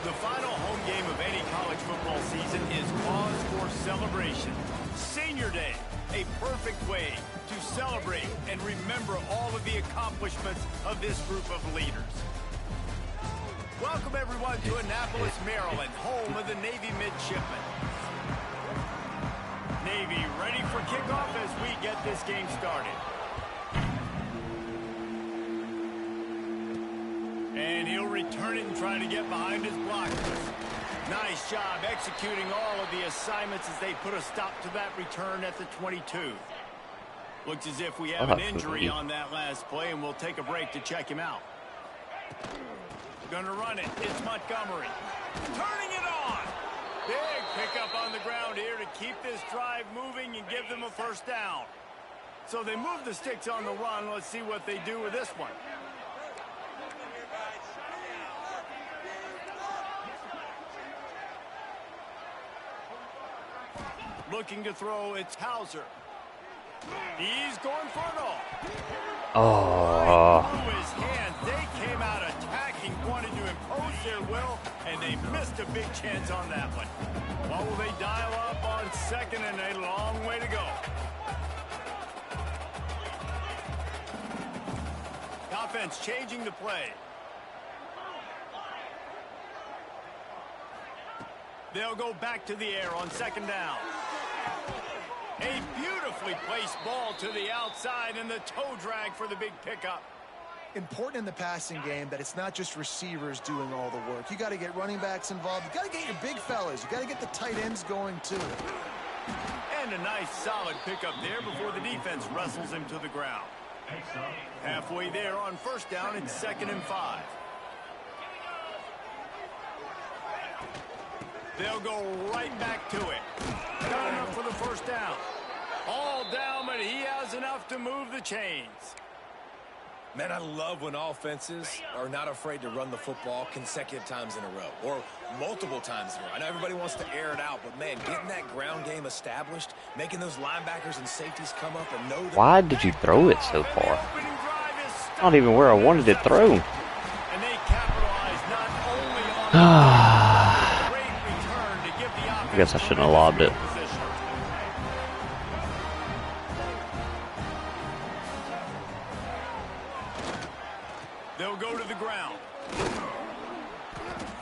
The final home game of any college football season is cause for celebration. Senior Day, a perfect way to celebrate and remember all of the accomplishments of this group of leaders. Welcome everyone to Annapolis, Maryland, home of the Navy midshipmen. Navy ready for kickoff as we get this game started. And he'll return it and try to get behind his blockers. Nice job executing all of the assignments as they put a stop to that return at the 22. Looks as if we have an injury on that last play, and we'll take a break to check him out. Gonna run it. It's Montgomery. Turning it on. Big pickup on the ground here to keep this drive moving and give them a first down. So they move the sticks on the run. Let's see what they do with this one. Looking to throw, it's Hauser. He's going for it all. Oh. Right through his hands. They came out attacking, wanted to impose their will, and they missed a big chance on that one. What will they dial up on second, and a long way to go. Offense changing the play. They'll go back to the air on second down. A beautifully placed ball to the outside and the toe drag for the big pickup. Important in the passing game that it's not just receivers doing all the work. You got to get running backs involved. You got to get your big fellas. You got to get the tight ends going too. And a nice solid pickup there before the defense wrestles him to the ground. Halfway there on first down, it's 2nd and 5. They'll go right back to it. Got enough for the first down. All down, but he has enough to move the chains. Man, I love when offenses are not afraid to run the football consecutive times in a row or multiple times in a row. I know everybody wants to air it out, but, man, getting that ground game established, making those linebackers and safeties come up and know that. Why did you throw it so far? Not even where I wanted it thrown. And they capitalize not only on great return to give the offense. I guess I shouldn't have lobbed it. They'll go to the ground.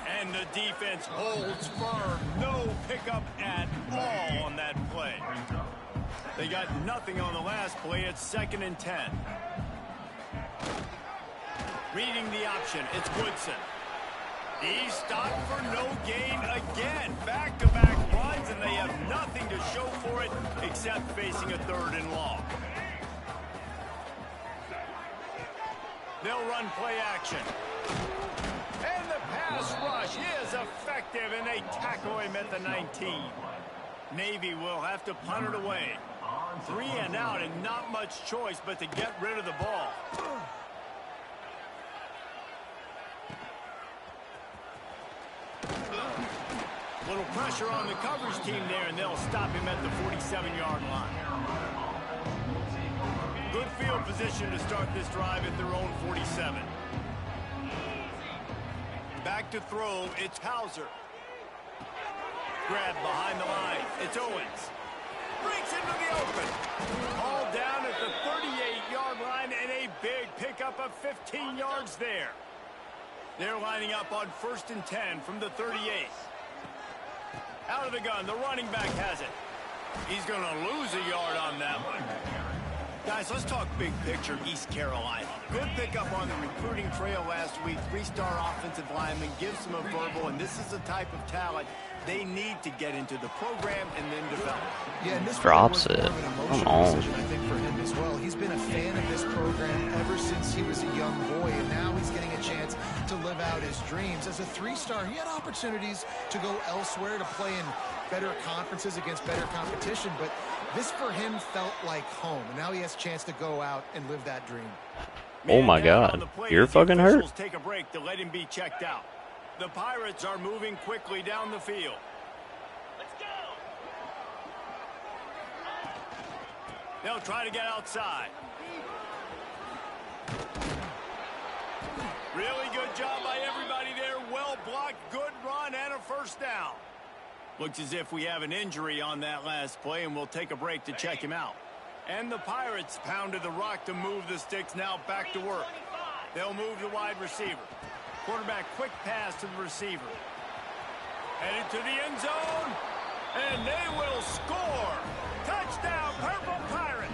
And the defense holds firm. No pickup at all on that play. They got nothing on the last play. It's 2nd and 10. Reading the option, it's Woodson. He's stopped for no gain again. Back-to-back runs, and they have nothing to show for it except facing a 3rd and long. They'll run play action. And the pass rush is effective, and they tackle him at the 19. Navy will have to punt it away. 3 and out, and not much choice but to get rid of the ball. Little pressure on the coverage team there, and they'll stop him at the 47-yard line. Good field position to start this drive at their own 47. Back to throw, it's Hauser. Grab behind the line, it's Owens. Breaks into the open. All down at the 38-yard line, and a big pickup of 15 yards there. They're lining up on 1st and 10 from the 38. Out of the gun, the running back has it. He's going to lose a yard on that one. Guys, let's talk big picture East Carolina. Good pickup on the recruiting trail last week. 3-star offensive lineman gives them a verbal, and this is the type of talent they need to get into the program and then develop. Yeah, and this drops really it. was more of an Come emotional on. decision, I think, for him as well. He's been a fan of this program ever since he was a young boy, and now he's getting a chance to live out his dreams. As a 3-star, he had opportunities to go elsewhere, to play in better conferences against better competition, but this for him felt like home, and now he has a chance to go out and live that dream. Oh my God, you're fucking hurt. Take a break to let him be checked out. The Pirates are moving quickly down the field. Let's go. They'll try to get outside. Really good job by everybody there. Well blocked, good run. first down. Looks as if we have an injury on that last play, and we'll take a break to check him out. And the Pirates pounded the rock to move the sticks, now back to work. They'll move the wide receiver. Quarterback quick pass to the receiver. Headed to the end zone, and they will score. Touchdown, Purple Pirates.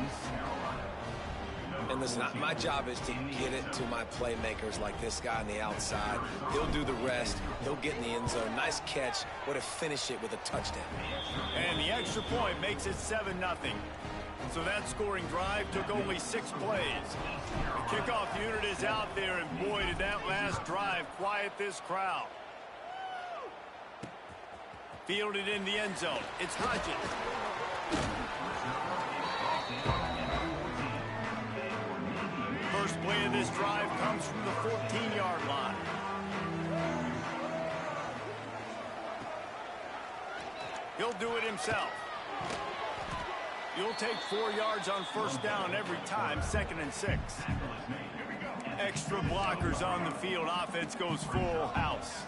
And listen, my job is to get it to my playmakers like this guy on the outside. He'll do the rest. He'll get in the end zone. Nice catch. Way to finish it with a touchdown. And the extra point makes it 7-0. So that scoring drive took only 6 plays. The kickoff unit is out there, and boy, did that last drive quiet this crowd. Fielded in the end zone. It's Hodges. First play of this drive comes from the 14-yard line. He'll do it himself. You'll take 4 yards on first down every time, 2nd and 6. Extra blockers on the field. Offense goes full house.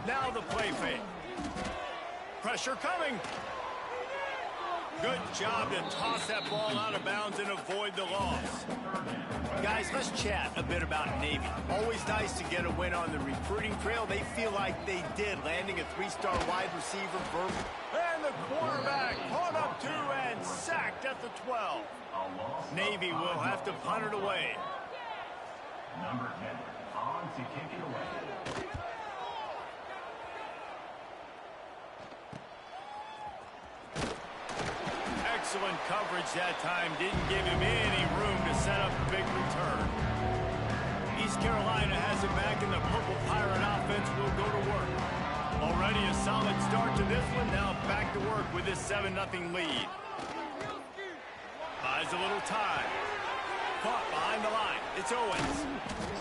Now the play fake. Pressure coming. Good job to toss that ball out of bounds and avoid the loss. Guys, let's chat a bit about Navy. Always nice to get a win on the recruiting trail. They feel like they did, landing a 3-star wide receiver. And the quarterback caught up 2 and sacked at the 12. Navy will have to punt it away. Number 10 on to kick it away. Excellent coverage that time. Didn't give him any room to set up a big return. East Carolina has it back, and the Purple Pirate offense will go to work. Already a solid start to this one. Now back to work with this 7-0 lead. Buys a little time. Caught behind the line. It's Owens.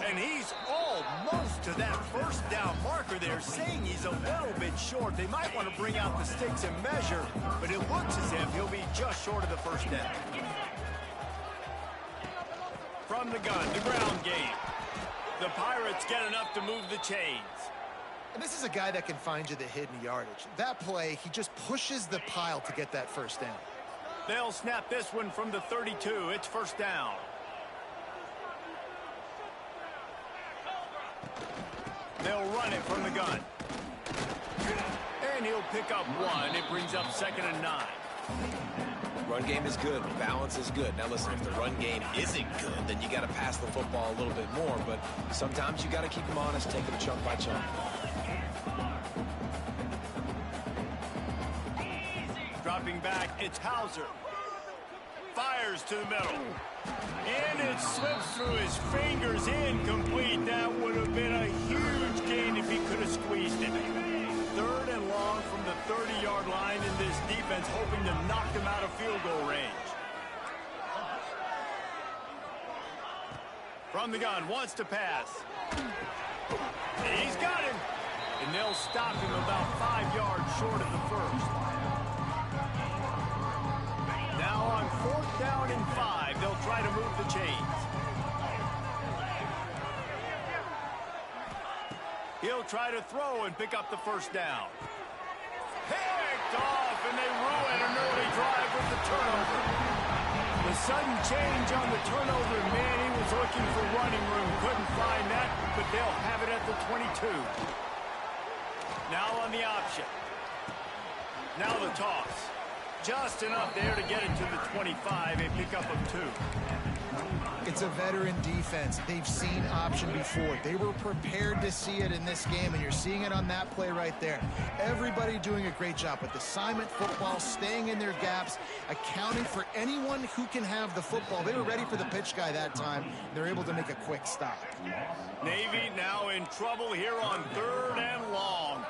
And he's almost to that first down marker there, saying he's a little bit short. They might want to bring out the sticks and measure, but it looks as if he'll be just short of the first down. From the gun, the ground game. The Pirates get enough to move the chains. And this is a guy that can find you the hidden yardage. That play, he just pushes the pile to get that first down. They'll snap this one from the 32. It's first down. They'll run it from the gun. And he'll pick up 1. It brings up 2nd and 9. Run game is good. Balance is good. Now, listen, if the run game isn't good, then you got to pass the football a little bit more. But sometimes you got to keep them honest, take them chunk by chunk. Dropping back, it's Hauser. Fires to the middle. And it slips through his fingers, incomplete. That would have been a huge gain if he could have squeezed it. 3rd and long from the 30-yard line, in this defense hoping to knock them out of field goal range. From the gun, wants to pass. He's got him. And they'll stop him about 5 yards short of the first. Now on 4th down and 5, they'll try to move the chains. He'll try to throw and pick up the first down. Picked off, and they ruin an early drive with the turnover. The sudden change on the turnover, man, he was looking for running room. Couldn't find that, but they'll have it at the 22. Now on the option. Now the toss. Just enough there to get it to the 25, a pickup of 2. It's a veteran defense. They've seen option before. They were prepared to see it in this game, and you're seeing it on that play right there. Everybody doing a great job with assignment football, staying in their gaps, accounting for anyone who can have the football. They were ready for the pitch guy that time. They're able to make a quick stop. Navy now in trouble here on 3rd and long.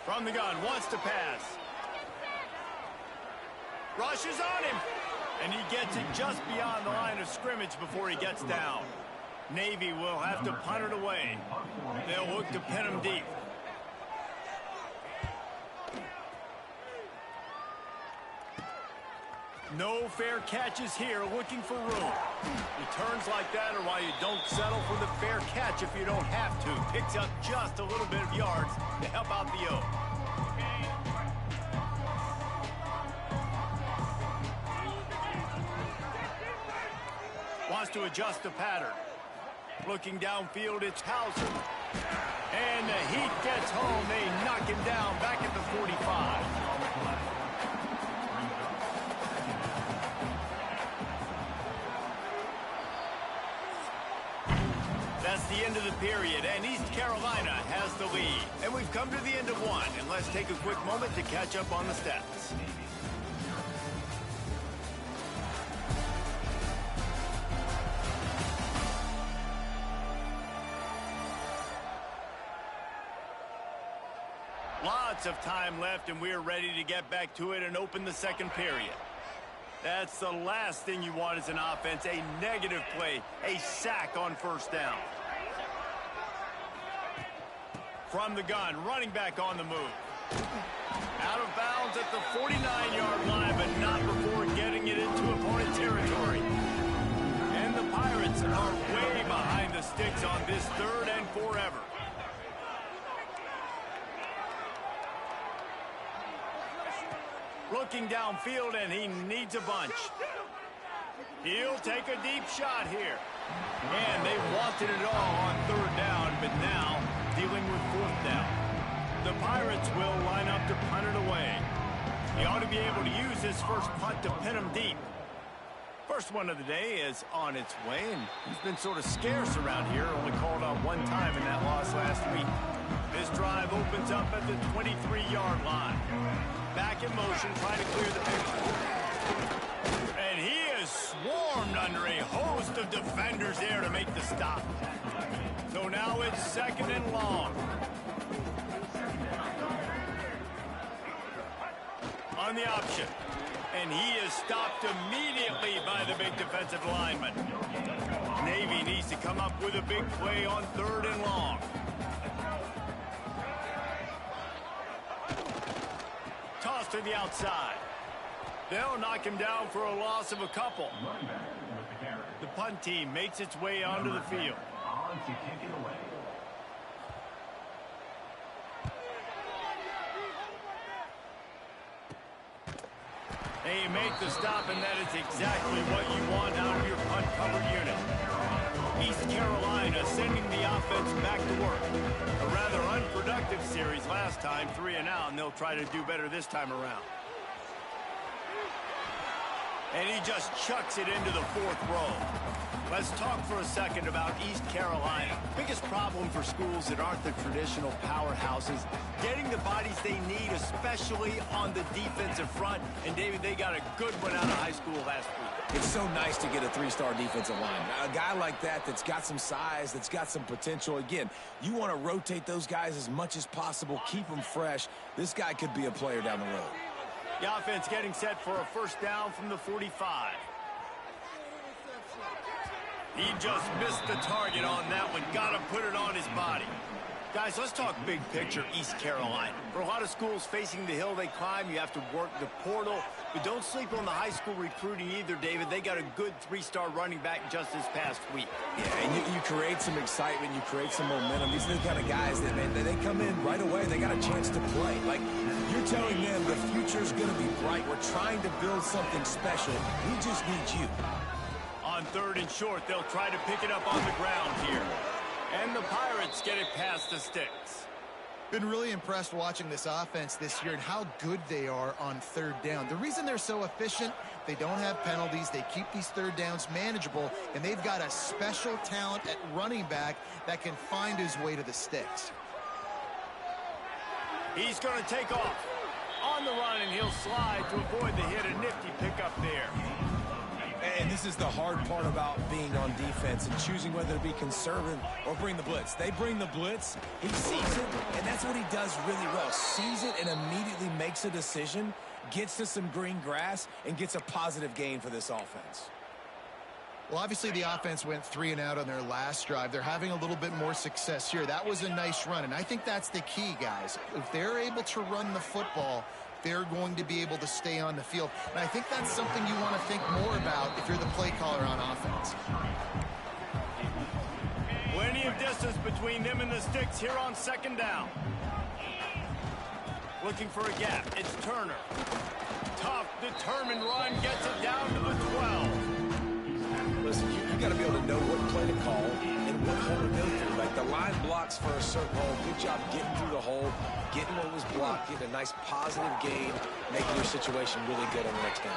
From the gun, wants to pass. Rushes on him. And he gets it just beyond the line of scrimmage before he gets down. Navy will have to punt it away. They'll look to pin him deep. No fair catches here, looking for room. Returns like that are why you don't settle for the fair catch if you don't have to. Picks up just a little bit of yards to help out the O. Wants to adjust the pattern. Looking downfield, it's Hauser. And the Heat gets home. They knock him down back at the 45. That's the end of the period, and East Carolina has the lead. And we've come to the end of one, and let's take a quick moment to catch up on the stats. Lots of time left, and we're ready to get back to it and open the second period. That's the last thing you want as an offense, a negative play, a sack on first down. From the gun, running back on the move. Out of bounds at the 49-yard line, but not before getting it into opponent territory. And the Pirates are way behind the sticks on this third and forever. Looking downfield, and he needs a bunch. He'll take a deep shot here. And they wanted it all on third down, but now dealing with fourth down. The Pirates will line up to punt it away. He ought to be able to use his first punt to pin him deep. First one of the day is on its way, and he's been sort of scarce around here, only called on one time in that loss last week. This drive opens up at the 23-yard line. Back in motion, trying to clear the picture. And he is swarmed under a host of defenders there to make the stop. So now it's second and long. On the option. And he is stopped immediately by the big defensive lineman. Navy needs to come up with a big play on third and long. Toss to the outside. They'll knock him down for a loss of a couple. The punt team makes its way onto the field. On to kick it away. They make the stop, and that is exactly what you want out of your punt cover unit. East Carolina sending the offense back to work. A rather unproductive series last time, 3 and out, and they'll try to do better this time around. And he just chucks it into the fourth row. Let's talk for a second about East Carolina. Biggest problem for schools that aren't the traditional powerhouses, getting the bodies they need, especially on the defensive front. And, David, they got a good one out of high school last week. It's so nice to get a 3-star defensive line. A guy like that's got some size, that's got some potential. Again, you want to rotate those guys as much as possible, keep them fresh. This guy could be a player down the road. The offense getting set for a first down from the 45. He just missed the target on that one. Got to put it on his body. Guys, let's talk big picture East Carolina. For a lot of schools facing the hill they climb, you have to work the portal. But don't sleep on the high school recruiting either, David. They got a good 3-star running back just this past week. Yeah, and you create some excitement. You create some momentum. These are the kind of guys that, man, they come in right away. They got a chance to play. Like, you're telling them the future's going to be bright. We're trying to build something special. We just need you. On third and short, they'll try to pick it up on the ground here. And the Pirates get it past the sticks. Been really impressed watching this offense this year and how good they are on third down. The reason they're so efficient, they don't have penalties, they keep these third downs manageable, and they've got a special talent at running back that can find his way to the sticks. He's going to take off on the run, and he'll slide to avoid the hit. A nifty pickup there. And this is the hard part about being on defense and choosing whether to be conservative or bring the blitz. They bring the blitz, he sees it, and that's what he does really well. Sees it and immediately makes a decision, gets to some green grass, and gets a positive gain for this offense. Well, obviously the offense went 3 and out on their last drive. They're having a little bit more success here. That was a nice run, and I think that's the key, guys. If they're able to run the football, they're going to be able to stay on the field. And I think that's something you want to think more about if you're the play caller on offense. Plenty of distance between them and the sticks here on second down. Looking for a gap. It's Turner. Tough, determined run gets it down to the 12. Listen, you got to be able to know what play to call and what hole to go through. Like the line blocks for a certain hole. Good job getting through the hole, getting what was blocked, getting a nice positive gain, making your situation really good on the next down.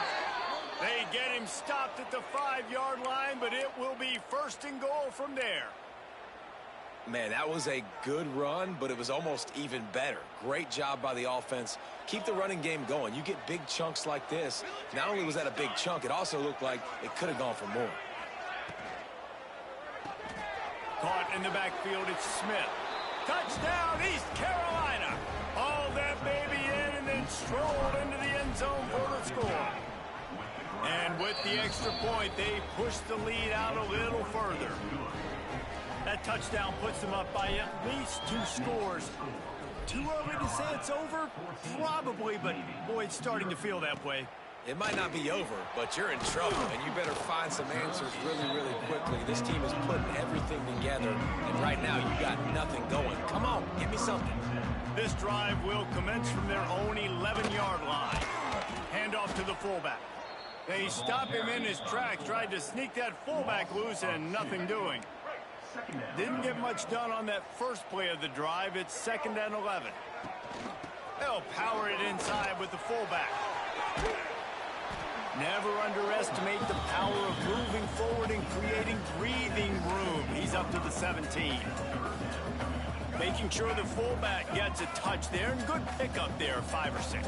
They get him stopped at the 5-yard line, but it will be first and goal from there. Man, that was a good run, but it was almost even better. Great job by the offense. Keep the running game going. You get big chunks like this. Not only was that a big chunk, it also looked like it could have gone for more. Caught in the backfield, it's Smith. Touchdown, East Carolina. Hauled that baby in and then strolled into the end zone for the score. And with the extra point, they push the lead out a little further. That touchdown puts them up by at least 2 scores. Too early to say it's over? Probably, but boy, it's starting to feel that way. It might not be over, but you're in trouble, and you better find some answers really, really quickly. This team is putting everything together, and right now you got nothing going. Come on, give me something. This drive will commence from their own 11-yard line. Handoff to the fullback. They stop him in his tracks, tried to sneak that fullback loose, and nothing doing. Didn't get much done on that first play of the drive. It's 2nd and 11. They'll power it inside with the fullback. Never underestimate the power of moving forward and creating breathing room. He's up to the 17. Making sure the fullback gets a touch there, and good pickup there, 5 or 6.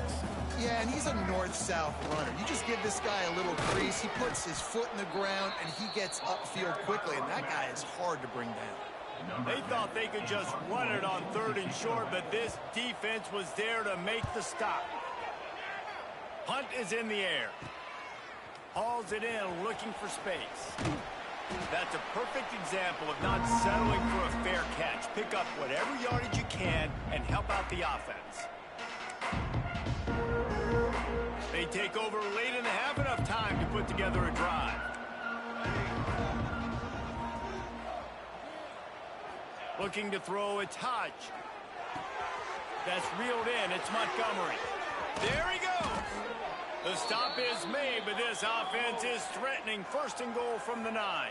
Yeah, and he's a north-south runner. You just give this guy a little crease, he puts his foot in the ground, and he gets upfield quickly, and that guy is hard to bring down. They thought they could just run it on 3rd and short, but this defense was there to make the stop. Hunt is in the air. Hauls it in, looking for space. That's a perfect example of not settling for a fair catch. Pick up whatever yardage you can and help out the offense. They take over late in the half, enough time to put together a drive. Looking to throw, it's Hodge. That's reeled in, it's Montgomery. There he goes. The stop is made, but this offense is threatening. 1st and goal from the 9.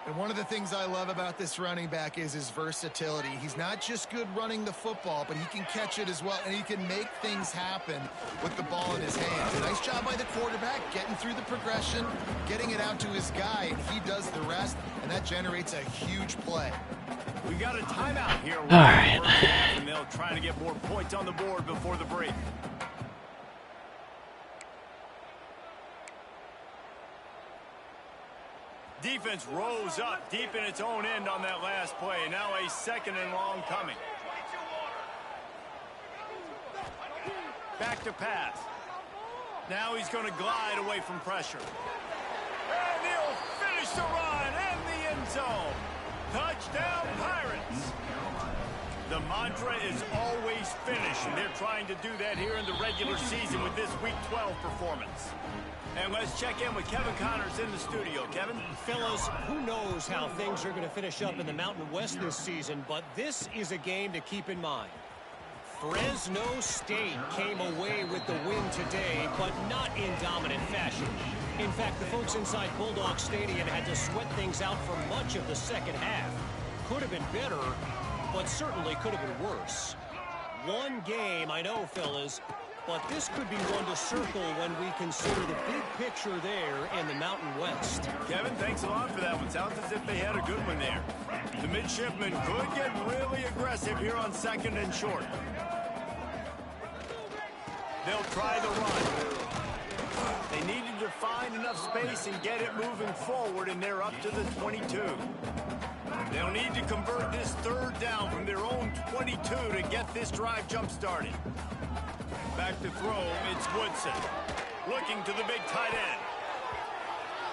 And one of the things I love about this running back is his versatility. He's not just good running the football, but he can catch it as well, and he can make things happen with the ball in his hands. A nice job by the quarterback, getting through the progression, getting it out to his guy, and he does the rest, and that generates a huge play. We got a timeout here. All right. And they'll try to get more points on the board before the break. Defense rose up deep in its own end on that last play. Now a 2nd and long coming. Back to pass. Now he's going to glide away from pressure. And he'll finish the run and the end zone. Touchdown, Pirates. The mantra is always finish, and they're trying to do that here in the regular season with this Week 12 performance. And let's check in with Kevin Connors in the studio. Kevin? Fellas, who knows how things are going to finish up in the Mountain West this season, but this is a game to keep in mind. Fresno State came away with the win today, but not in dominant fashion. In fact, the folks inside Bulldog Stadium had to sweat things out for much of the second half. Could have been better, but certainly could have been worse. One game, I know, fellas, but this could be one to circle when we consider the big picture there in the Mountain West. Kevin, thanks a lot for that one. Sounds as if they had a good one there. The midshipmen could get really aggressive here on 2nd and short. They'll try the run. They needed to find enough space and get it moving forward, and they're up to the 22. They'll need to convert this 3rd down from their own 22 to get this drive jump-started. Back to throw, it's Woodson. Looking to the big tight end.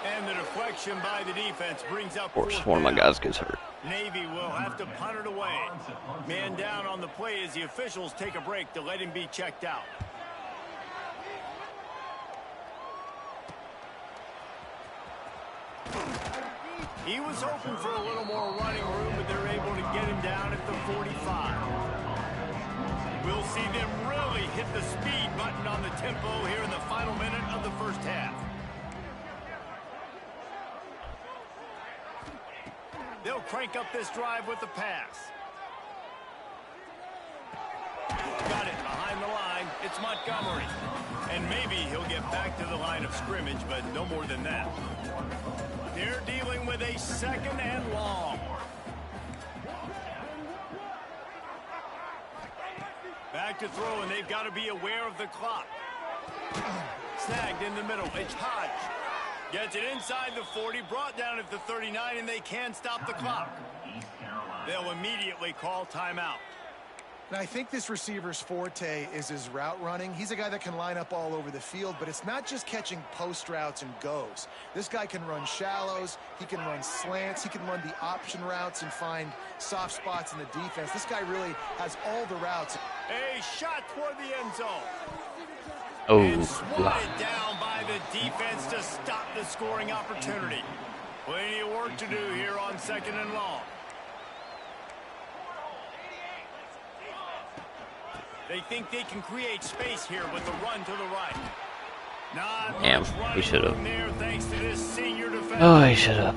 And the deflection by the defense brings up. Of course, one of my guys gets hurt. Navy will have to punt it away. Man down on the play as the officials take a break to let him be checked out. He was hoping for a little more running room, but they're able to get him down at the 45. We'll see them really hit the speed button on the tempo here in the final minute of the first half. They'll crank up this drive with the pass. Got it behind the line. It's Montgomery. And maybe he'll get back to the line of scrimmage, but no more than that. They're dealing with a 2nd and long. Back to throw, and they've got to be aware of the clock. Snagged in the middle. It's Hodge. Gets it inside the 40, brought down at the 39, and they can stop the clock. They'll immediately call timeout. And I think this receiver's forte is his route running. He's a guy that can line up all over the field, but it's not just catching post routes and goes. This guy can run shallows, he can run slants, he can run the option routes and find soft spots in the defense. This guy really has all the routes. A shot toward the end zone. Oh, And swatted down by the defense to stop the scoring opportunity. Plenty of work to do here on 2nd and long. They think they can create space here with the run to the right. Not damn, much he running should have. room there thanks to this senior defender. Oh, he should have.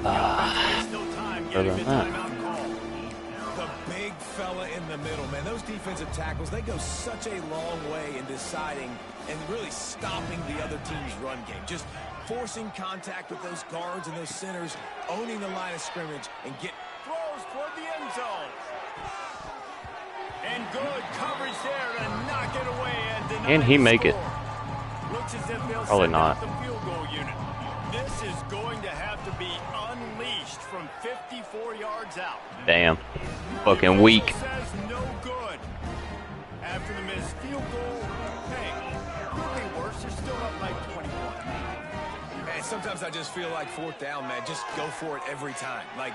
Still time Better getting than the that. timeout call. The big fella in the middle, man. Those defensive tackles, they go such a long way in deciding and really stopping the other team's run game. Just forcing contact with those guards and those centers, owning the line of scrimmage, and get Throws toward the end zone. And good coverage there to knock it away and deny Can he the make it? score. Looks as if they'll Probably send not. out the field goal unit. This is going to have to be unleashed from 54 yards out. Damn. Fucking weak. Says no good. After the missed field goal, hey, could be worse. They're still up by 21. Man, sometimes I just feel like 4th down, man. Just go for it every time. Like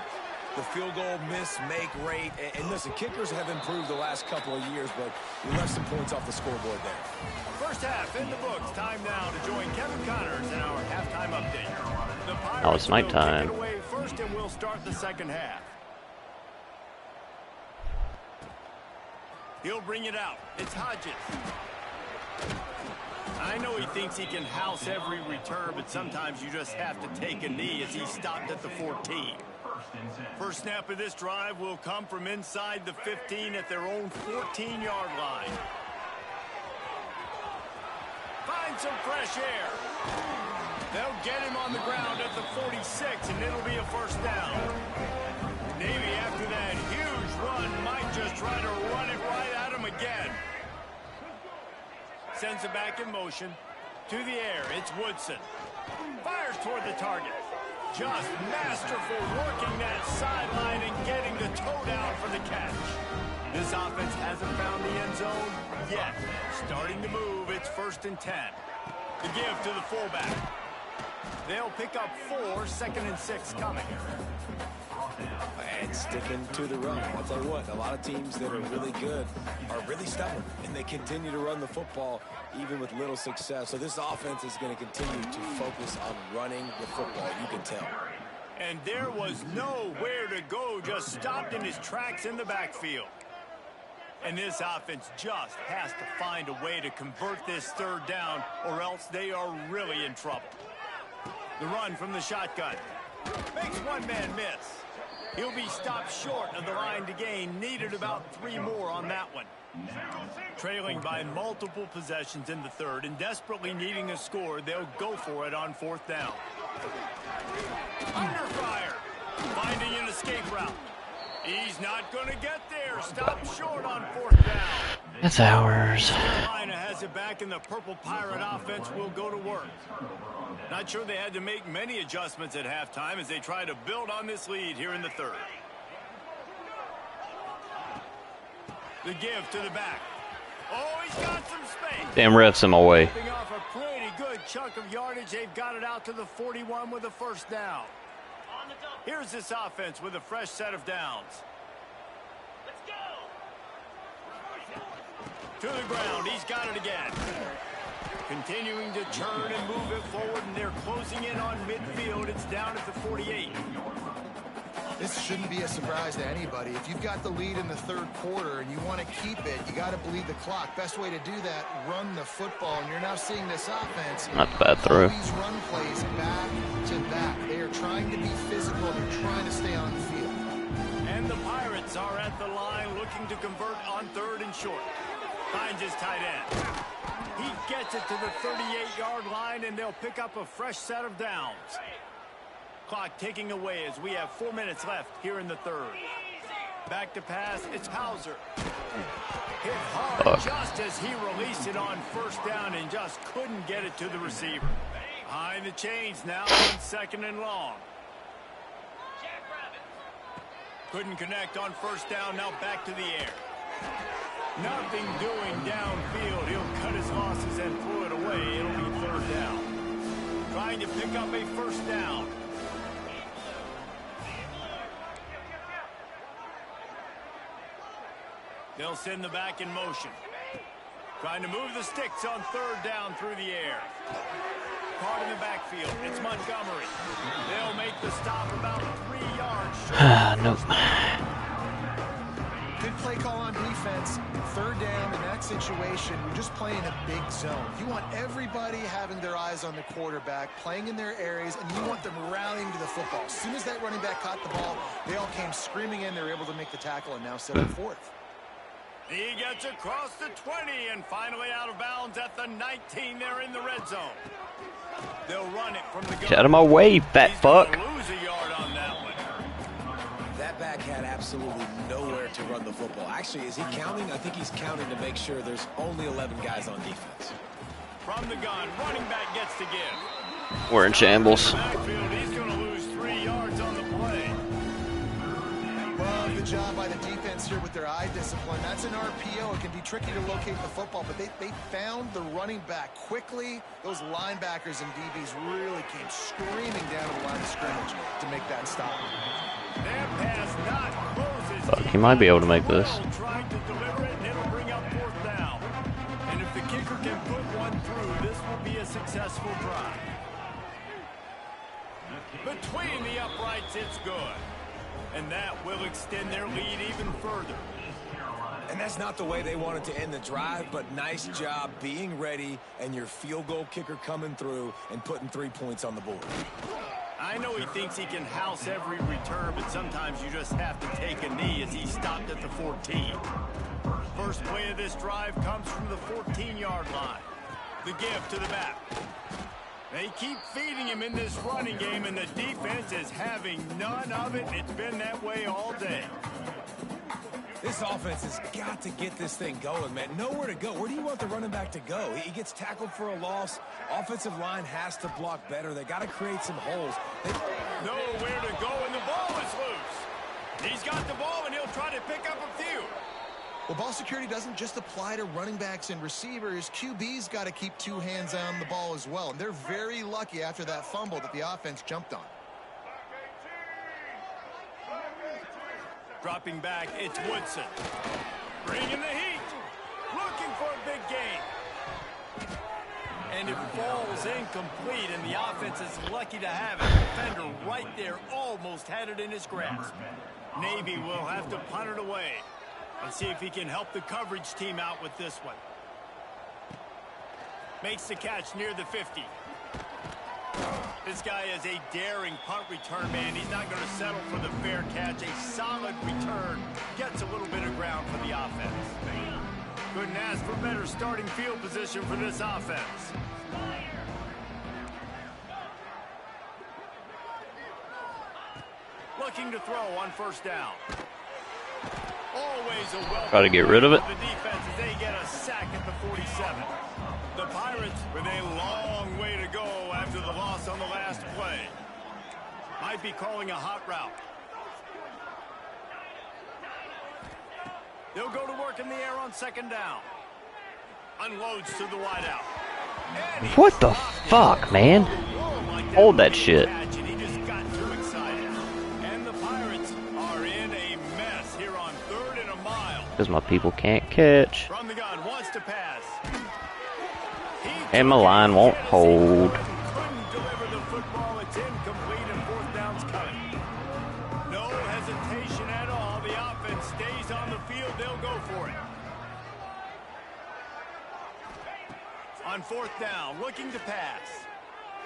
the field goal miss, make rate. And listen, kickers have improved the last couple of years, but we left some points off the scoreboard there. First half in the books. Time now to join Kevin Connors in our halftime update. The Pirates Oh, it's nighttime. will kick it away first, and we'll start the 2nd half. He'll bring it out. It's Hodges. I know he thinks he can house every return, but sometimes you just have to take a knee as he stopped at the 14. First snap of this drive will come from inside the 15 at their own 14-yard line. Find some fresh air. They'll get him on the ground at the 46, and it'll be a first down. Navy, after that huge run, might just try to run it right at him again. Sends it back in motion. To the air, it's Woodson. Fires toward the target. Just masterful working that sideline and getting the toe down for the catch. This offense hasn't found the end zone yet. Starting to move, it's 1st and 10. The give to the fullback. They'll pick up 4, 2nd and 6 coming. And sticking to the run. I'll tell you what, a lot of teams that are really good are really stubborn, and they continue to run the football even with little success. So this offense is going to continue to focus on running the football, you can tell. And there was nowhere to go, just stopped in his tracks in the backfield. And this offense just has to find a way to convert this 3rd down, or else they are really in trouble. The run from the shotgun. Makes one man miss. He'll be stopped short of the line to gain. Needed about 3 more on that one. Trailing by multiple possessions in the 3rd and desperately needing a score, they'll go for it on 4th down. Under fire. Finding an escape route. He's not going to get there. Stopped short on 4th down. It's ours. Carolina has it back, and the Purple Pirate offense will go to work. Not sure they had to make many adjustments at halftime as they try to build on this lead here in the 3rd. The give to the back. Oh, he's got some space. Damn refs in my way. Ripping off a pretty good chunk of yardage. They've got it out to the 41 with a 1st down. Here's this offense with a fresh set of downs. Let's go. To the ground. He's got it again. Continuing to turn and move it forward, and they're closing in on midfield. It's down at the 48. This shouldn't be a surprise to anybody. If you've got the lead in the third quarter and you want to keep it, you got to bleed the clock. Best way to do that, run the football. And you're now seeing this offense. Not the bad throw. These run plays back to back. They are trying to be physical. They're trying to stay on the field. And the Pirates are at the line looking to convert on third and short. Finds his tight end. He gets it to the 38-yard line, and they'll pick up a fresh set of downs. Clock ticking away as we have 4 minutes left here in the third. Back to pass, it's Hauser. Hit hard just as he released it on first down and just couldn't get it to the receiver. Behind the chains now on second and long. Couldn't connect on first down, now back to the air. Nothing doing downfield. He'll cut his losses and throw it away. It'll be third down. Trying to pick up a first down. They'll send the back in motion. Trying to move the sticks on third down through the air. Caught in the backfield. It's Montgomery. They'll make the stop about 3 yards short. Nope. Good play call on defense. Third down in that situation, you're just playing a big zone. You want everybody having their eyes on the quarterback, playing in their areas, and you want them rallying to the football. As soon as that running back caught the ball, they all came screaming in. They were able to make the tackle and now set up fourth. He gets across the 20 and finally out of bounds at the 19. They're in the red zone. They'll run it from the gun. Get out of my way, fat fuck. Lose a yard on that one. That back had absolutely nowhere to run the football. Actually, is he counting? I think he's counting to make sure there's only 11 guys on defense. From the gun, running back gets to give. We're in shambles. Backfield, he's going to lose 3 yards on the play. Well, good job by the defense here with their eye discipline. That's an RPO. It can be tricky to locate the football, but they found the running back quickly. Those linebackers and DBs really came screaming down to the line of scrimmage to make that stop. Their pass not closes. Fuck, he might be able to make this. Trying to deliver it, and it'll bring up fourth down. And if the kicker can put one through, this will be a successful drive. Between the uprights, it's good. And that will extend their lead even further. And that's not the way they wanted to end the drive, but nice job being ready and your field goal kicker coming through and putting 3 points on the board. I know he thinks he can house every return, but sometimes you just have to take a knee as he stopped at the 14. First play of this drive comes from the 14-yard line. The give to the back. They keep feeding him in this running game, and the defense is having none of it. It's been that way all day. This offense has got to get this thing going, man. Nowhere to go. Where do you want the running back to go? He gets tackled for a loss. Offensive line has to block better. They got to create some holes. Nowhere to go, and the ball is loose. He's got the ball, and he'll try to pick up a few. Well, ball security doesn't just apply to running backs and receivers. QB's got to keep 2 hands on the ball as well. And they're very lucky after that fumble that the offense jumped on. Dropping back, it's Woodson. Bringing the heat. Looking for a big gain. And it falls incomplete, and the offense is lucky to have it. The defender right there almost had it in his grasp. Navy will have to punt it away. Let's see if he can help the coverage team out with this one. Makes the catch near the 50. This guy is a daring punt return man. He's not going to settle for the fair catch. A solid return. Gets a little bit of ground for the offense. Couldn't ask for better starting field position for this offense. Looking to throw on first down. Always a welcome. Got to get rid of it. The defense as they get a sack at the 47. The Pirates with a long way to go after the loss on the last play. Might be calling a hot route. They'll go to work in the air on second down. Unloads to the wideout. What the fuck, man? Hold that shit. Because my people can't catch. From the gun, wants to pass. And my line won't hold. Couldn't deliver the football. It's incomplete and fourth down's coming. No he's on the field, they'll go for it. On 4th down, looking to pass.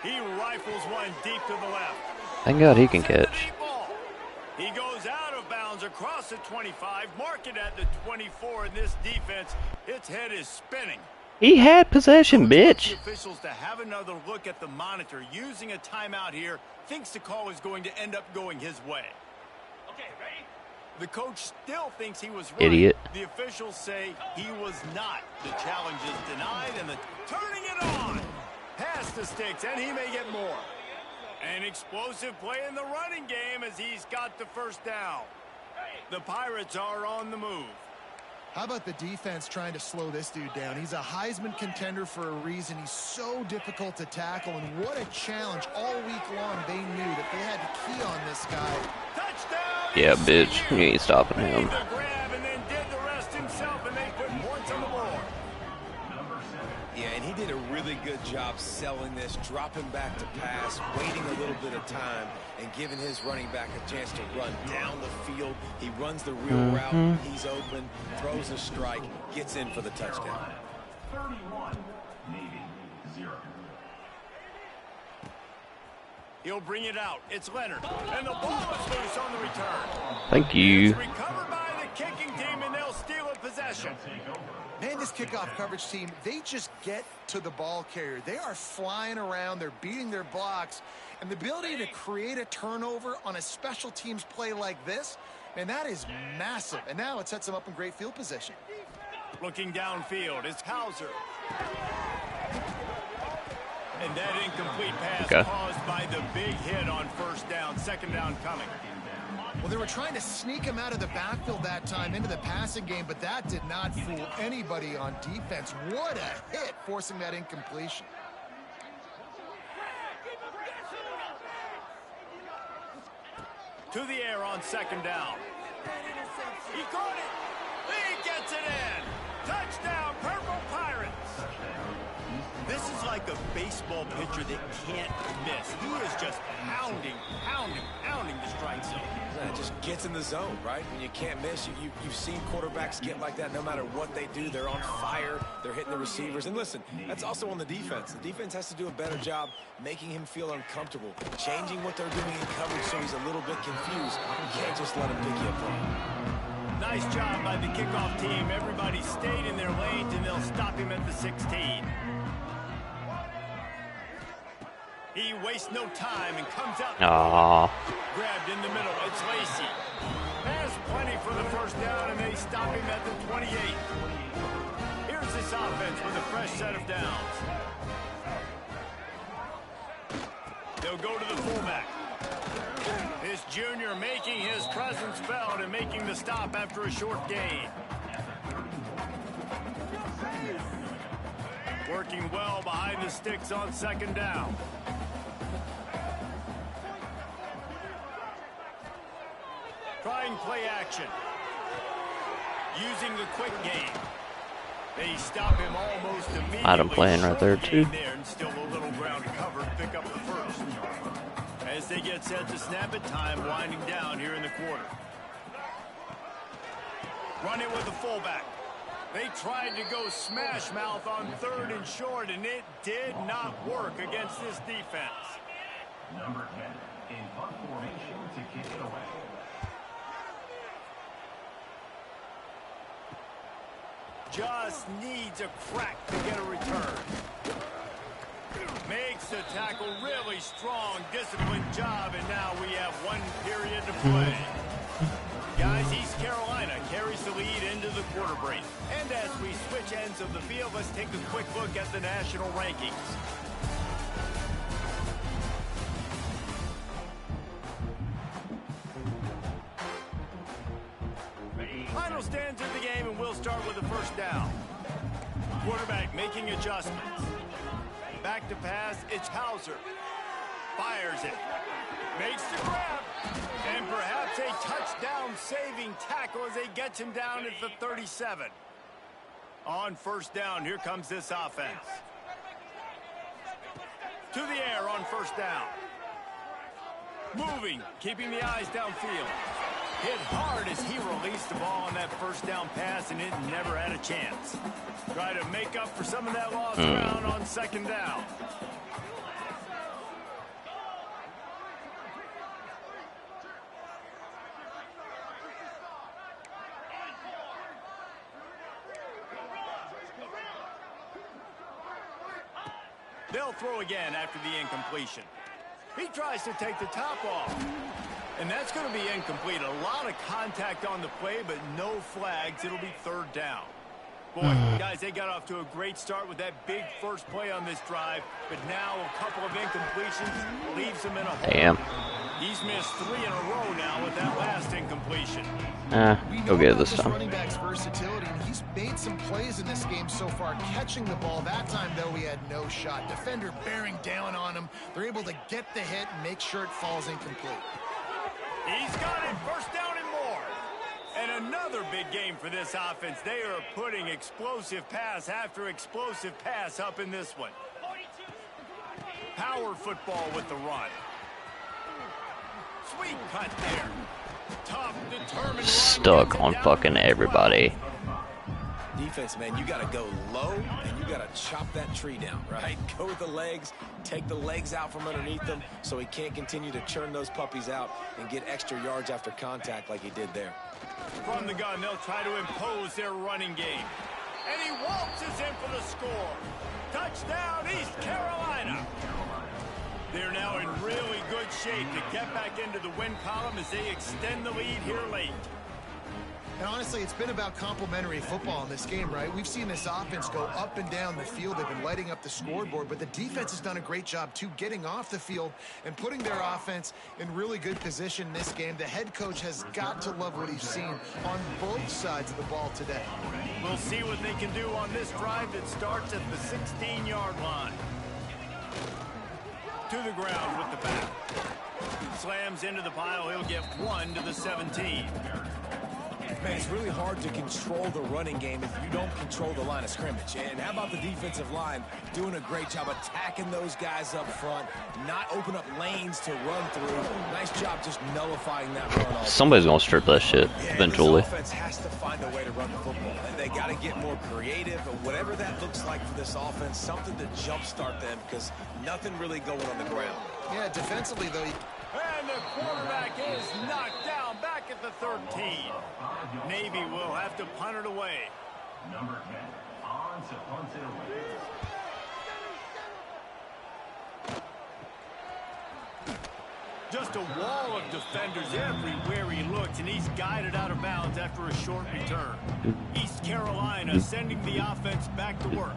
He rifles one deep to the left. Thank God he can catch. He goes out of bounds across the 25, mark it at the 24, and this defense, its head is spinning. He had possession, bitch. The officials to have another look at the monitor using a timeout here, thinks the call is going to end up going his way. Okay, ready? The coach still thinks he was right. Idiot. The officials say he was not. The challenge is denied, and the turning it on. Past the sticks, and he may get more. An explosive play in the running game as he's got the first down. The Pirates are on the move. How about the defense trying to slow this dude down? He's a Heisman contender for a reason. He's so difficult to tackle, and what a challenge. All week long, they knew that they had to key on this guy. Touchdown! Yeah, bitch. You ain't stopping him. The grab and then did the rest himself, and they put points on the board. Yeah, and he did a really good job selling this, dropping back to pass, waiting a little bit of time, and giving his running back a chance to run down the field. He runs the real route. He's open, throws a strike, gets in for the touchdown. 31, Navy, 0. He'll bring it out. It's Leonard, and the ball is loose on the return. Thank you. It's recovered by the kicking team, and they'll steal a possession. Man, this kickoff coverage team, they just get to the ball carrier. They are flying around. They're beating their blocks. And the ability to create a turnover on a special teams play like this, man, that is massive. And now it sets them up in great field position. Looking downfield, it's Hauser. And that incomplete pass caused by the big hit on 1st down. 2nd down coming. Well, they were trying to sneak him out of the backfield that time into the passing game, but that did not fool anybody on defense. What a hit, forcing that incompletion. To the air on 2nd down. He caught it. He gets it in. Touchdown, Purple Pirates. This is like a baseball pitcher that can't miss. He is just pounding the strike zone. It just gets in the zone, right? When you can't miss, you've seen quarterbacks get like that no matter what they do. They're on fire. They're hitting the receivers. And listen, that's also on the defense. The defense has to do a better job making him feel uncomfortable, changing what they're doing in coverage so he's a little bit confused. You can't just let him pick you apart. Nice job by the kickoff team. Everybody stayed in their lanes, and they'll stop him at the 16. He wastes no time and comes out. Grabbed in the middle. It's Lacey. Has plenty for the 1st down, and they stop him at the 28. Here's this offense with a fresh set of downs. They'll go to the fullback. This junior making his presence felt and making the stop after a short gain. Working well behind the sticks on 2nd down. Trying play action. Using the quick game. They stop him almost immediately. Adam playing right there too. And still a little ground covered. Pick up the 1st. As they get set to snap it, time winding down here in the quarter. Run it with the fullback. They tried to go smash mouth on 3rd and short, and it did not work against this defense. Number 10, in punt formation to kick it away. Just needs a crack to get a return. Makes the tackle really strong, disciplined job, and now we have 1 period to play. Guys, East Carolina carries the lead into the quarter break. And as we switch ends of the field, let's take a quick look at the national rankings. Final stands of the game, and we'll start with the 1st down. Quarterback making adjustments. Back to pass, it's Hauser. Fires it. Makes the grab. And perhaps a touchdown-saving tackle as they get him down at the 37. On 1st down, here comes this offense. To the air on 1st down. Moving, keeping the eyes downfield. Hit hard as he released the ball on that first down pass, and it never had a chance. Try to make up for some of that lost ground on second down. They'll throw again after the incompletion. He tries to take the top off. And that's going to be incomplete. A lot of contact on the play, but no flags. It'll be third down. Boy, guys, they got off to a great start with that big first play on this drive. But now a couple of incompletions leaves him in a hole. Damn. He's missed 3 in a row now with that last incompletion. He'll get it this time. Running back's versatility, and he's made some plays in this game so far, catching the ball. That time, though, he had no shot. Defender bearing down on him. They're able to get the hit and make sure it falls incomplete. He's got it, first down and more. And another big game for this offense. They are putting explosive pass after explosive pass up in this one. Power football with the run. Sweet cut there. Tough, determined. Stuck on fucking everybody. Defense, man, you got to go low, and you got to chop that tree down, right? Go with the legs, take the legs out from underneath them so he can't continue to churn those puppies out and get extra yards after contact like he did there. From the gun, they'll try to impose their running game. And he waltzes in for the score. Touchdown, East Carolina. They're now in really good shape to get back into the win column as they extend the lead here late. And honestly, it's been about complementary football in this game, right? We've seen this offense go up and down the field. They've been lighting up the scoreboard, but the defense has done a great job, too, getting off the field and putting their offense in really good position in this game. The head coach has got to love what he's seen on both sides of the ball today. We'll see what they can do on this drive that starts at the 16-yard line. To the ground with the back. Slams into the pile. He'll get 1 to the 17. Man, it's really hard to control the running game if you don't control the line of scrimmage. And how about the defensive line doing a great job attacking those guys up front, not open up lanes to run through. Nice job just nullifying that run. Somebody's gonna strip that shit eventually. This offense has to find a way to run the football, and they got to get more creative. And whatever that looks like for this offense, something to jumpstart them because nothing really going on the ground. Yeah, defensively, though. And the quarterback is knocked down back at the 13. Navy will have to punt it away. Number 10, on to punt it away. Just a wall of defenders everywhere he looks, and he's guided out of bounds after a short return. East Carolina sending the offense back to work.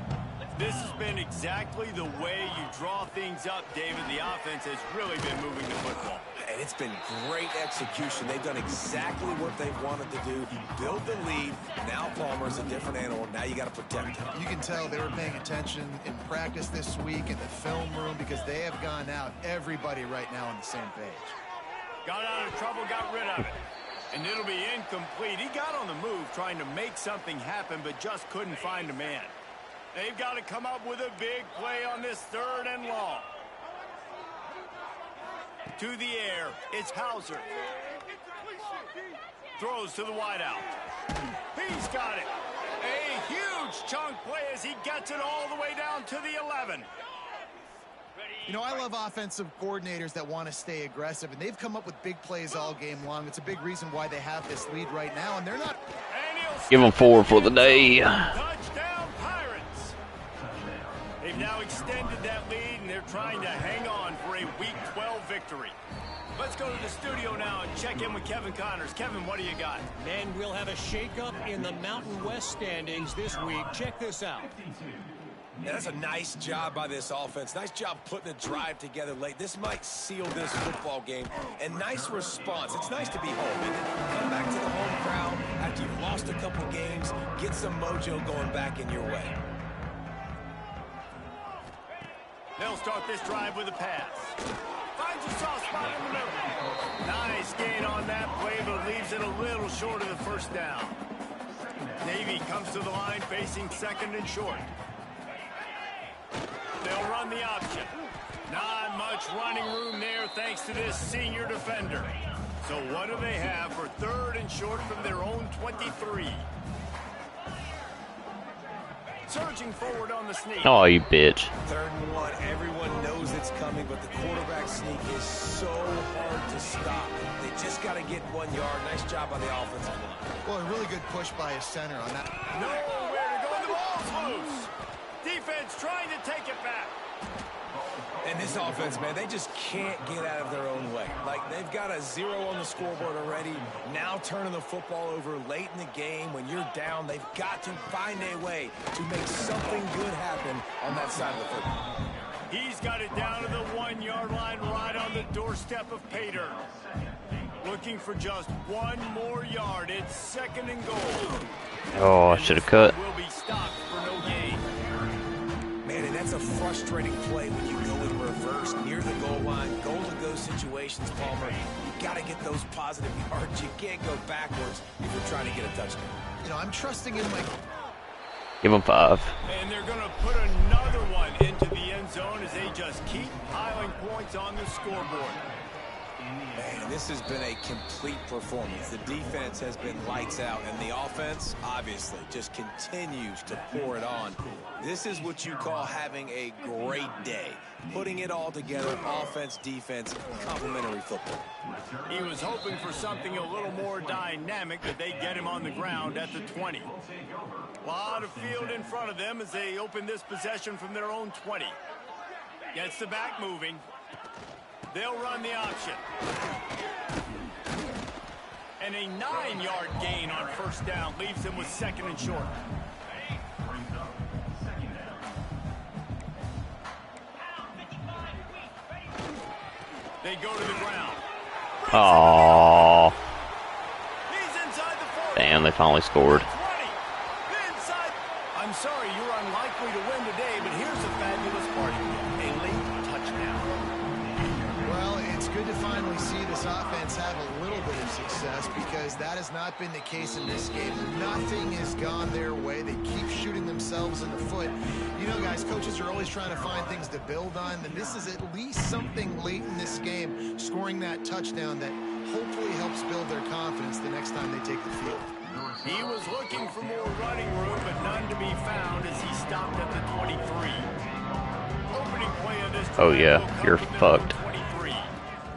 This has been exactly the way you draw things up, David. The offense has really been moving the football. And it's been great execution. They've done exactly what they've wanted to do. Build the lead. Now Palmer's a different animal. Now you got to protect him. You can tell they were paying attention in practice this week in the film room because they have gone out, everybody right now on the same page. Got out of trouble, got rid of it. And it'll be incomplete. He got on the move trying to make something happen, but just couldn't find a man. They've got to come up with a big play on this 3rd and long. To the air, it's Hauser. Throws to the wideout. He's got it. A huge chunk play as he gets it all the way down to the 11. You know, I love offensive coordinators that want to stay aggressive, and they've come up with big plays all game long. It's a big reason why they have this lead right now, and they're not... Give them 4 for the day. Touchdown, Pirates. They've now extended that lead, and they're trying to hang on for a Week 12 victory. Let's go to the studio now and check in with Kevin Connors. Kevin, what do you got? And we'll have a shakeup in the Mountain West standings this week. Check this out. Yeah, that's a nice job by this offense. Nice job putting a drive together late. This might seal this football game. And nice response. It's nice to be home, isn't it? Come back to the home crowd after you've lost a couple games. Get some mojo going back in your way. They'll start this drive with a pass. Finds a soft spot in the middle. Nice gain on that play, but leaves it a little short of the first down. Navy comes to the line facing 2nd and short. They'll run the option. Not much running room there thanks to this senior defender. So what do they have for 3rd and short from their own 23? Surging forward on the sneak. Oh, you bitch. 3rd and 1. Everyone knows it's coming, but the quarterback sneak is so hard to stop. They just got to get 1 yard. Nice job by the offensive line. Well, a really good push by his center on that. Nowhere to go. The ball's loose. Defense trying to take it back. And this offense, man, they just can't get out of their own way. Like, they've got a 0 on the scoreboard already. Now turning the football over late in the game. When you're down, they've got to find a way to make something good happen on that side of the football. He's got it down to the 1-yard line right on the doorstep of Pater. Looking for just 1 more yard. It's 2nd and goal. Oh, I should have cut. Will be stopped for no gain. Man, and that's a frustrating play when you go in reverse near the goal line. Goal-to-go situations, Palmer. You got to get those positive yards. You can't go backwards if you're trying to get a touchdown. You know, I'm trusting in my... Give him 5. And they're going to put another one into the end zone as they just keep piling points on the scoreboard. Man, this has been a complete performance. The defense has been lights out, and the offense, obviously, just continues to pour it on. This is what you call having a great day. Putting it all together, offense, defense, complementary football. He was hoping for something a little more dynamic, but they get him on the ground at the 20. A lot of field in front of them as they open this possession from their own 20. Gets the back moving. They'll run the option. And a 9-yard gain on 1st down leaves them with 2nd and short. They go to the ground. Oh. He's inside the 40. Damn, they finally scored. 20. Inside. I'm sorry, you're unlikely to win today, but here's the fabulous part. A late touchdown. Well, it's good to finally see this offense have a little bit of success because that has not been the case in this game. Nothing has gone their way. They keep shooting themselves in the foot. You know, guys, coaches are always trying to find things to build on, and this is at least something late in this game, scoring that touchdown that hopefully helps build their confidence the next time they take the field. He was looking for more running room, but none to be found as he stopped at the 23. Opening play of this. Oh, yeah, you're fucked. 23.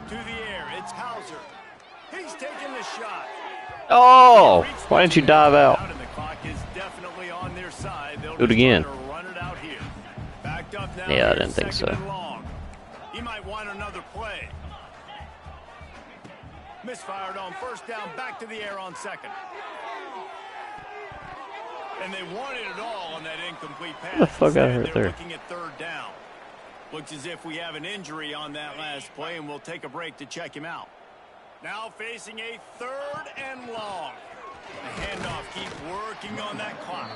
To the air, it's Hauser. He's taking the shot. Oh, why didn't you dive out? And the clock is definitely on their side. They'll Do it again. run it out here. Backed up now. Yeah, I didn't think so. Long. He might want another play. Misfired on 1st down, back to the air on 2nd. And they wanted it all on that incomplete pass. What the fuck got hurt They're there? looking at 3rd down. Looks as if we have an injury on that last play, and we'll take a break to check him out. Now facing a 3rd and long. The handoff keeps working on that clock.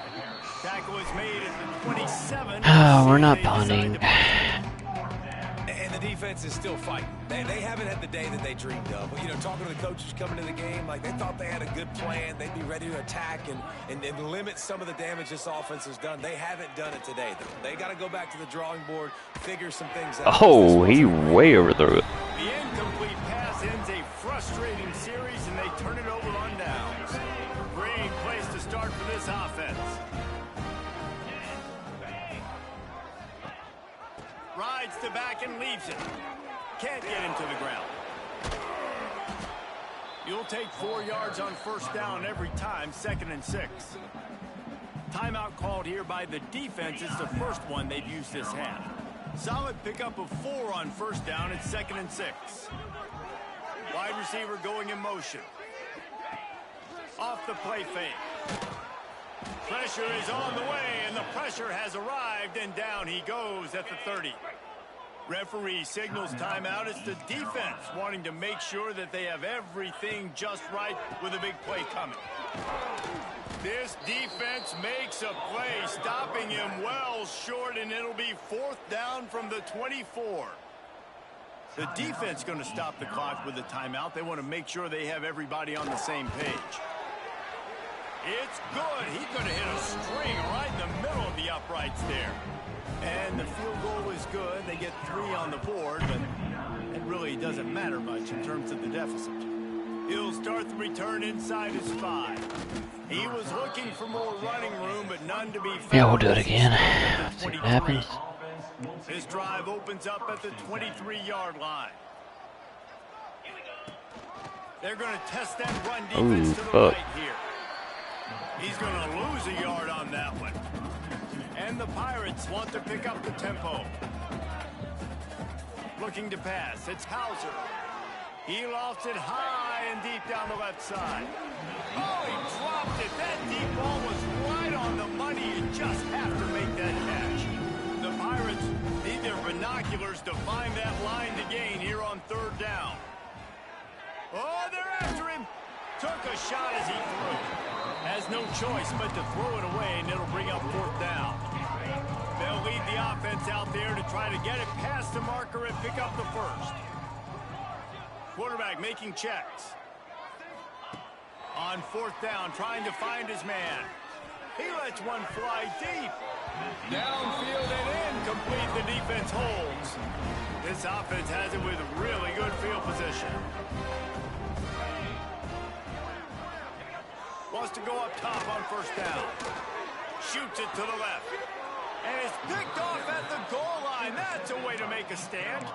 Tackle is made at the 27. Oh, we're not punting. And the defense is still fighting. They haven't had the day that they dreamed of. You know, talking to the coaches coming to the game, like they thought they had a good plan. They'd be ready to attack and limit some of the damage this offense has done. They haven't done it today, though. They got to go back to the drawing board, figure some things out. Oh, he way overthrew it. The incomplete pass ends a frustrating series, and they turn it over on downs. Great place to start for this offense. Rides the back and leaves it. Can't get him to the ground. You'll take 4 yards on 1st down every time, 2nd and 6. Timeout called here by the defense. It's the first one they've used this half. Solid pickup of 4 on 1st down. It's 2nd and 6. Wide receiver going in motion. Off the play fake. Pressure is on the way, and the pressure has arrived, and down he goes at the 30. Referee signals timeout. It's the defense wanting to make sure that they have everything just right with a big play coming. This defense makes a play, stopping him well short, and it'll be 4th down from the 24. The defense going to stop the clock with a timeout. They want to make sure they have everybody on the same page. It's good. He's going to hit a string right in the middle of the uprights there. And the field goal is good. They get 3 on the board, but it really doesn't matter much in terms of the deficit. He'll start the return inside his 5. He was looking for more running room, but none to be found. Yeah, we'll do it again. See what happens. This drive opens up at the 23-yard line. They're going to test that run defense to the right here. He's going to lose a yard on that one. And the Pirates want to pick up the tempo. Looking to pass. It's Hauser. He lofts it high and deep down the left side. Oh, he dropped it. That deep ball was right on the money. You just have to make that catch. The Pirates need their binoculars to find that line to gain here on 3rd down. Oh, they're after him. Took a shot as he threw. Has no choice but to throw it away, and it'll bring up 4th down. They'll lead the offense out there to try to get it past the marker and pick up the 1st. Quarterback making checks. On 4th down, trying to find his man. He lets one fly deep. Downfield and incomplete. The defense holds. This offense has it with really good field position. Wants to go up top on 1st down. Shoots it to the left. And it's picked off at the goal line. That's a way to make a stand.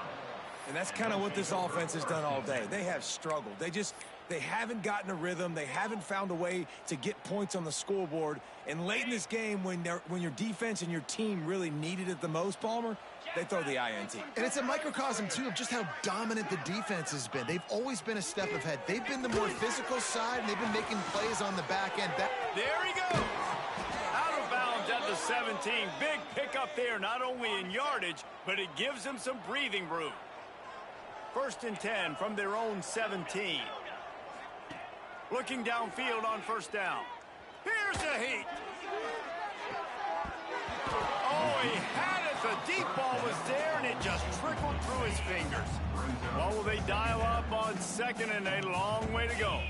And that's kind of what this offense has done all day. They have struggled. They haven't gotten a rhythm. They haven't found a way to get points on the scoreboard. And late in this game, when your defense and your team really needed it the most, Palmer, they throw the INT. And it's a microcosm, too, of just how dominant the defense has been. They've always been a step ahead. They've been the more physical side, and they've been making plays on the back end. There he goes. Out of bounds at the 17. Big pickup there, not only in yardage, but it gives them some breathing room. 1st and 10 from their own 17. Looking downfield on 1st down. Here's the heat. Oh, he had it. The deep ball was there, and it just trickled through his fingers. Well, will they dial up on 2nd and a long way to go?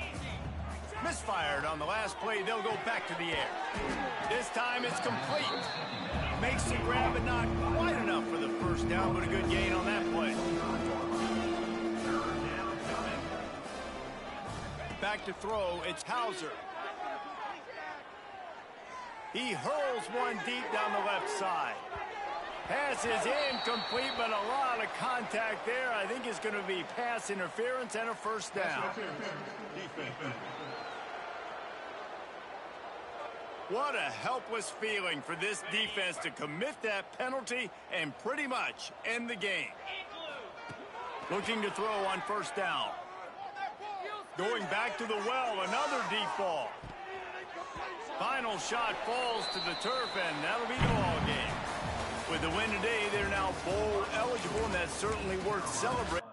Misfired on the last play. They'll go back to the air. This time it's complete. Makes the grab, but not quite enough for the 1st down, but a good gain on that play. Back to throw, it's Hauser. He hurls one deep down the left side. Pass is incomplete, but a lot of contact there. I think it's going to be pass interference and a 1st down. What a helpless feeling for this defense to commit that penalty and pretty much end the game. Looking to throw on 1st down. Going back to the well, another deep ball. Final shot falls to the turf, and that'll be the ball game. With the win today, they're now bowl eligible, and that's certainly worth celebrating.